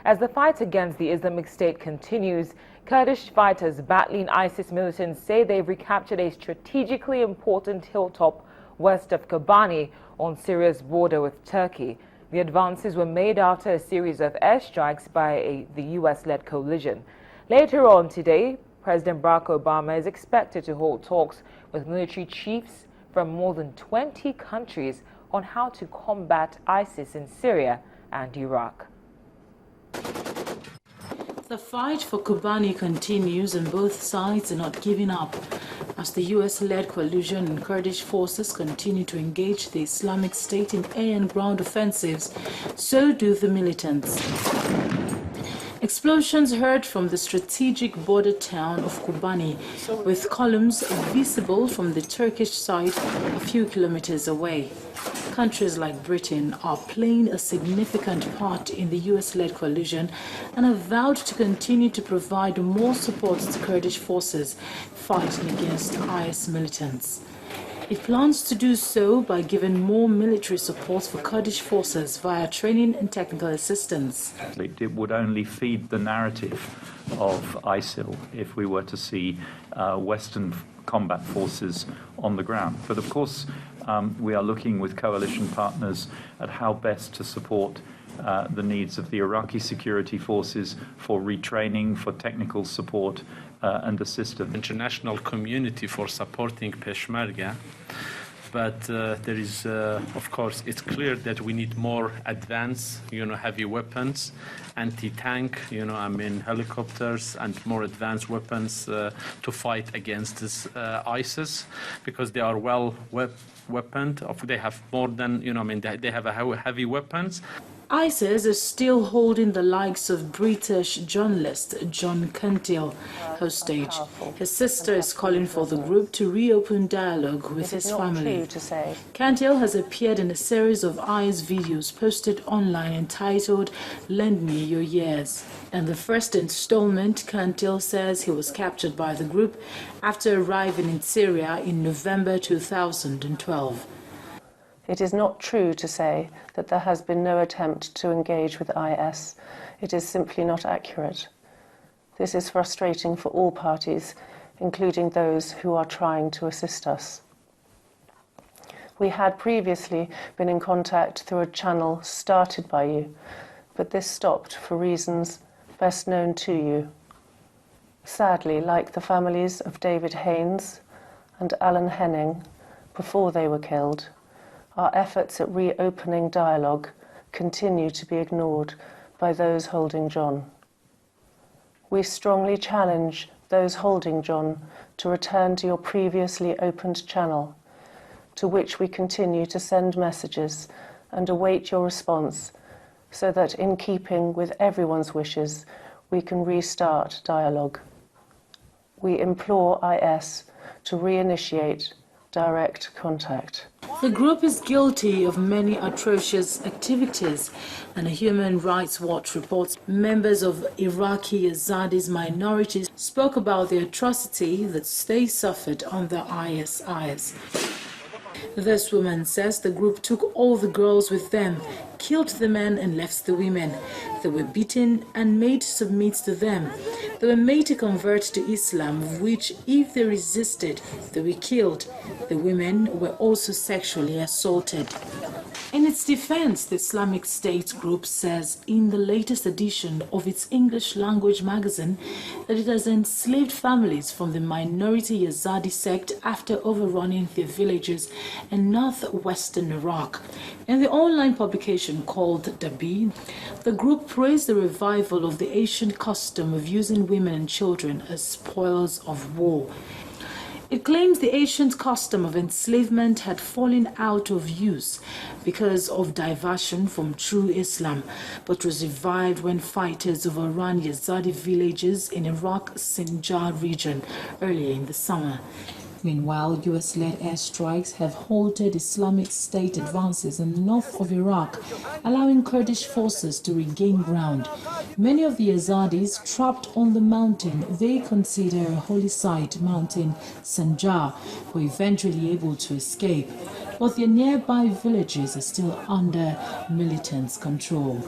As the fight against the Islamic State continues, Kurdish fighters battling ISIS militants say they've recaptured a strategically important hilltop west of Kobane on Syria's border with Turkey. The advances were made after a series of airstrikes by the US-led coalition. Later on today, President Barack Obama is expected to hold talks with military chiefs from more than 20 countries on how to combat ISIS in Syria and Iraq. The fight for Kobane continues and both sides are not giving up. As the US-led coalition and Kurdish forces continue to engage the Islamic State in air and ground offensives, so do the militants. Explosions heard from the strategic border town of Kobane, with columns visible from the Turkish side a few kilometers away. Countries like Britain are playing a significant part in the US-led coalition and have vowed to continue to provide more support to Kurdish forces fighting against IS militants. It plans to do so by giving more military support for Kurdish forces via training and technical assistance. It would only feed the narrative of ISIL if we were to see Western combat forces on the ground. But of course, we are looking with coalition partners at how best to support the needs of the Iraqi security forces for retraining, for technical support and assistance. International community for supporting Peshmerga, but there is, of course, it's clear that we need more advanced, heavy weapons, anti-tank, helicopters, and more advanced weapons to fight against this ISIS, because they are well weaponed. They have more than, they have heavy weapons. ISIS is still holding the likes of British journalist John Cantil hostage. His sister is calling for the group to reopen dialogue with his family. Cantil has appeared in a series of IS videos posted online entitled "Lend Me Your Years." In the first installment, Cantil says he was captured by the group after arriving in Syria in November 2012. It is not true to say that there has been no attempt to engage with IS. It is simply not accurate. This is frustrating for all parties, including those who are trying to assist us. We had previously been in contact through a channel started by you, but this stopped for reasons best known to you. Sadly, like the families of David Haynes and Alan Henning before they were killed, our efforts at reopening dialogue continue to be ignored by those holding John. We strongly challenge those holding John to return to your previously opened channel, to which we continue to send messages and await your response, so that in keeping with everyone's wishes, we can restart dialogue. We implore IS to reinitiate direct contact. The group is guilty of many atrocious activities, and a Human Rights Watch reports members of Iraqi Yazidis minorities spoke about the atrocity that they suffered under ISIS. This woman says the group took all the girls with them, killed the men and left the women. They were beaten and made to submit to them. They were made to convert to Islam, of which, if they resisted, they were killed. The women were also sexually assaulted. In its defense, the Islamic State group says in the latest edition of its English-language magazine that it has enslaved families from the minority Yazidi sect after overrunning their villages in northwestern Iraq. In the online publication called Dabi, the group praised the revival of the ancient custom of using women and children as spoils of war. It claims the ancient custom of enslavement had fallen out of use because of diversion from true Islam, but was revived when fighters overran Yazidi villages in Iraq's Sinjar region earlier in the summer. Meanwhile, US-led airstrikes have halted Islamic State advances in the north of Iraq, allowing Kurdish forces to regain ground. Many of the Yazidis trapped on the mountain they consider a holy site, Mountain Sinjar, were eventually able to escape, but their nearby villages are still under militants' control.